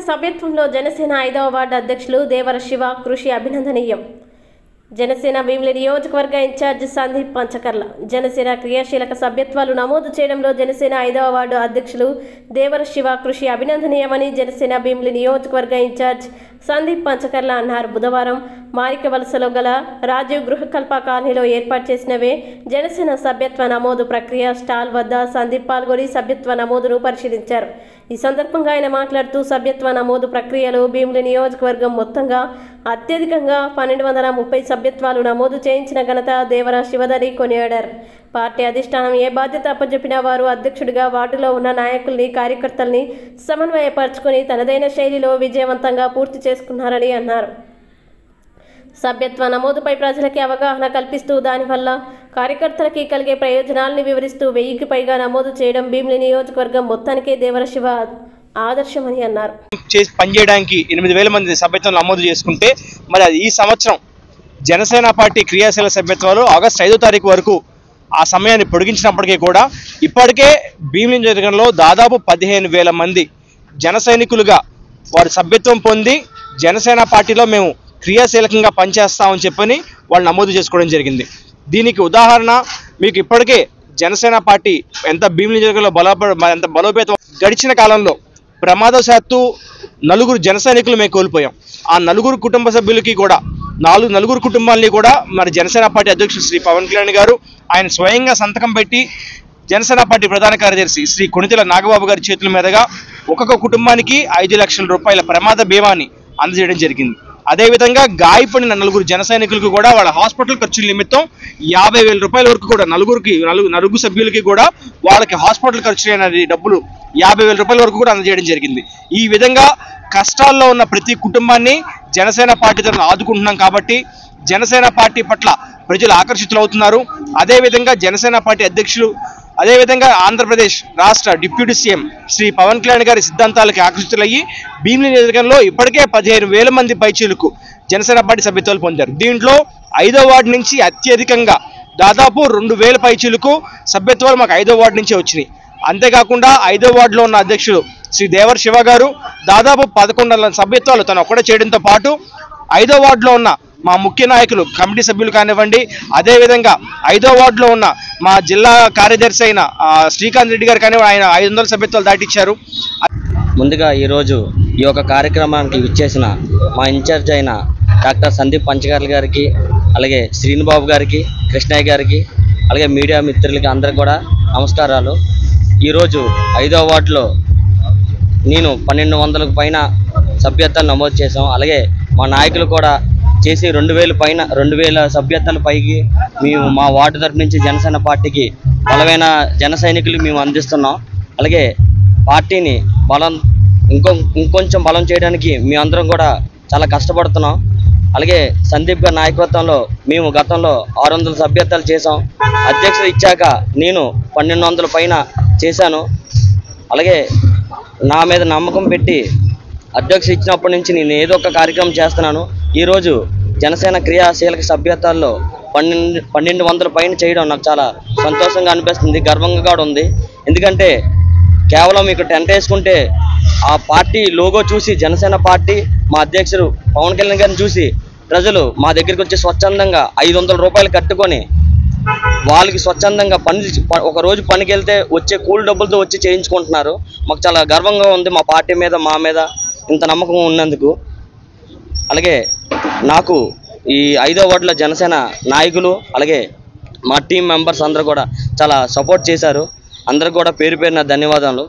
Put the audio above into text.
సభ్యత్వంలో జనసేన 5వ వార్డు అధ్యక్షులు దేవర శివ కృషి అభినందనీయం. జనసేన భీమిలి నియోజకవర్గ ఇన్ఛార్జ్ సందీప్ పంచకర్ల జనసేన క్రియాశీలక సభ్యత్వాలు నమోదు చేయడంలో జనసేన 5వ వార్డు అధ్యక్షులు దేవర శివ కృషి అభినందనీయమని జనసేన భీమిలి నియోజకవర్గ ఇన్ఛార్జ్ సందీప్ పంచకర్ల అన్నారు. బుధవారం మారికవలసలో గల రాజీవ్ గృహకల్ప కాలనీలో ఏర్పాటు చేసినవే జనసేన సభ్యత్వ నమోదు ప్రక్రియ స్టాల్ వద్ద సందీప్ పాల్గొని సభ్యత్వ నమోదును పరిశీలించారు. ఈ సందర్భంగా ఆయన మాట్లాడుతూ సభ్యత్వ నమోదు ప్రక్రియలో భీమిలి నియోజకవర్గం మొత్తంగా అత్యధికంగా 1230 సభ్యత్వాలు నమోదు చేయించిన ఘనత దేవర శివదని కొనియాడారు. పార్టీ అధిష్టానం ఏ బాధ్యత అప్పచెప్పినా వారు అధ్యక్షుడిగా వార్డులో ఉన్న నాయకుల్ని కార్యకర్తల్ని సమన్వయపరుచుకొని తనదైన శైలిలో విజయవంతంగా పూర్తి చేసుకున్నారని అన్నారు. సభ్యత్వ నమోదుపై ప్రజలకి అవగాహన కల్పిస్తూ దానివల్ల కార్యకర్తలకి కలిగే ప్రయోజనాలను వివరిస్తూ 1000కి పైగా నమోదు చేయడం భీమిలి నియోజకవర్గం మొత్తానికే దేవర శివ ఆదర్శమని అన్నారు. పనిచేయడానికి 8000 మంది సభ్యత్వం నమోదు చేసుకుంటే మరి అది ఈ సంవత్సరం జనసేన పార్టీ క్రియాశీల సభ్యత్వాలు ఆగస్టు 5వ తారీఖు వరకు ఆ సమయాన్ని పొడిగించినప్పటికీ కూడా ఇప్పటికే భీమిలి నియోజకవర్గంలో దాదాపు 15,000 మంది జన సైనికులుగా వారి సభ్యత్వం పొంది జనసేన పార్టీలో మేము క్రియాశీలకంగా పనిచేస్తామని చెప్పని వాళ్ళు నమోదు చేసుకోవడం జరిగింది. దీనికి ఉదాహరణ మీకు ఇప్పటికే జనసేన పార్టీ ఎంత భీమిలి నియోజకవర్గంలో ఎంత బలోపేతం గడిచిన కాలంలో ప్రమాదవశాత్తు 4 జన సైనికులు మేము కోల్పోయాం. ఆ 4 కుటుంబ సభ్యులకి కూడా 4 కుటుంబాలని కూడా మరి జనసేన పార్టీ అధ్యక్షుడు శ్రీ పవన్ కళ్యాణ్ గారు ఆయన స్వయంగా సంతకం పెట్టి జనసేన పార్టీ ప్రధాన కార్యదర్శి శ్రీ కొణితెల నాగబాబు గారి చేతుల మీదుగా ఒక్కొక్క కుటుంబానికి 5 లక్షల రూపాయల ప్రమాద బీమాని అందజేయడం జరిగింది. అదేవిధంగా గాయపడిన 4 జన సైనికులకు కూడా వాళ్ళ హాస్పిటల్ ఖర్చుల నిమిత్తం 50,000 రూపాయల వరకు కూడా 4 సభ్యులకి కూడా వాళ్ళకి హాస్పిటల్ ఖర్చులైన డబ్బులు 50,000 రూపాయల వరకు కూడా అందజేయడం జరిగింది. ఈ విధంగా కష్టాల్లో ఉన్న ప్రతి కుటుంబాన్ని జనసేన పార్టీ తరఫున ఆదుకుంటున్నాం కాబట్టి జనసేన పార్టీ పట్ల ప్రజలు ఆకర్షితులవుతున్నారు. అదేవిధంగా జనసేన పార్టీ అధ్యక్షులు అదేవిధంగా ఆంధ్రప్రదేశ్ రాష్ట్ర డిప్యూటీ సీఎం శ్రీ పవన్ కళ్యాణ్ గారి సిద్ధాంతాలకి ఆకర్షితులయ్యి భీమిలి నియోజకవర్గంలో ఇప్పటికే 15,000 మంది పైచీలకు జనసేన పార్టీ సభ్యత్వాలు పొందారు. దీంట్లో 5వ వార్డు నుంచి అత్యధికంగా దాదాపు 2,000 పైచీలకు సభ్యత్వాలు మాకు 5వ వార్డు నుంచే వచ్చినాయి. అంతేకాకుండా 5వ వార్డులో ఉన్న అధ్యక్షుడు శ్రీ దేవర శివ గారు దాదాపు 11,000 సభ్యత్వాలు తను ఒక్కడే చేయడంతో పాటు 5వ వార్డులో ఉన్న మా ముఖ్య నాయకులు కమిటీ సభ్యులు కానివ్వండి, అదేవిధంగా 5వ వార్డులో ఉన్న మా జిల్లా కార్యదర్శి అయిన శ్రీకాంత్ రెడ్డి గారు కానివ్వండి ఆయన 500 సభ్యత్వాలు దాటిచ్చారు. ముందుగా ఈరోజు ఈ యొక్క కార్యక్రమానికి విచ్చేసిన మా ఇన్ఛార్జ్ అయిన డాక్టర్ సందీప్ పంచకర్ల గారికి, అలాగే శ్రీనుబాబు గారికి, కృష్ణయ్య గారికి, అలాగే మీడియా మిత్రులకి అందరికి కూడా నమస్కారాలు. ఈరోజు 5వ వార్డులో నేను 1200కు పైన సభ్యత్వాలు నమోదు చేసాం. అలాగే మా నాయకులు కూడా చేసి 2,000 సభ్యత్వాల పైకి మేము మా వార్డు తరపు నుంచి జనసేన పార్టీకి బలమైన జన సైనికులు మేము అందిస్తున్నాం. అలాగే పార్టీని ఇంకొంచెం బలం చేయడానికి మేము అందరం కూడా చాలా కష్టపడుతున్నాం. అలాగే సందీప్ గారి నాయకత్వంలో మేము గతంలో 600 సభ్యత్వాలు చేసాం. అధ్యక్షుడు ఇచ్చాక నేను 1200 పైన చేశాను. అలాగే నా మీద నమ్మకం పెట్టి అధ్యక్షుడు ఇచ్చినప్పటి నుంచి నేను ఏదో ఒక కార్యక్రమం చేస్తున్నాను. ఈరోజు జనసేన క్రియాశీలక సభ్యత్వాల్లో 1200 పైన చేయడం నాకు చాలా సంతోషంగా అనిపిస్తుంది, గర్వంగా కూడా ఉంది. ఎందుకంటే కేవలం మీకు టెంట్ వేసుకుంటే ఆ పార్టీ లోగో చూసి జనసేన పార్టీ మా అధ్యక్షుడు పవన్ కళ్యాణ్ గారిని చూసి ప్రజలు మా దగ్గరికి వచ్చి స్వచ్ఛందంగా 500 రూపాయలు కట్టుకొని వాళ్ళకి స్వచ్ఛందంగా ఒక రోజు పనికి వెళ్తే వచ్చే కూలి డబ్బులతో వచ్చి చేయించుకుంటున్నారు. మాకు చాలా గర్వంగా ఉంది మా పార్టీ మీద, మా మీద ఇంత నమ్మకం ఉన్నందుకు. అలాగే నాకు ఈ 5వ వార్డులో జనసేన నాయకులు అలాగే మా టీం మెంబర్స్ అందరూ కూడా చాలా సపోర్ట్ చేశారు. అందరికి కూడా పేరు పేరున ధన్యవాదాలు.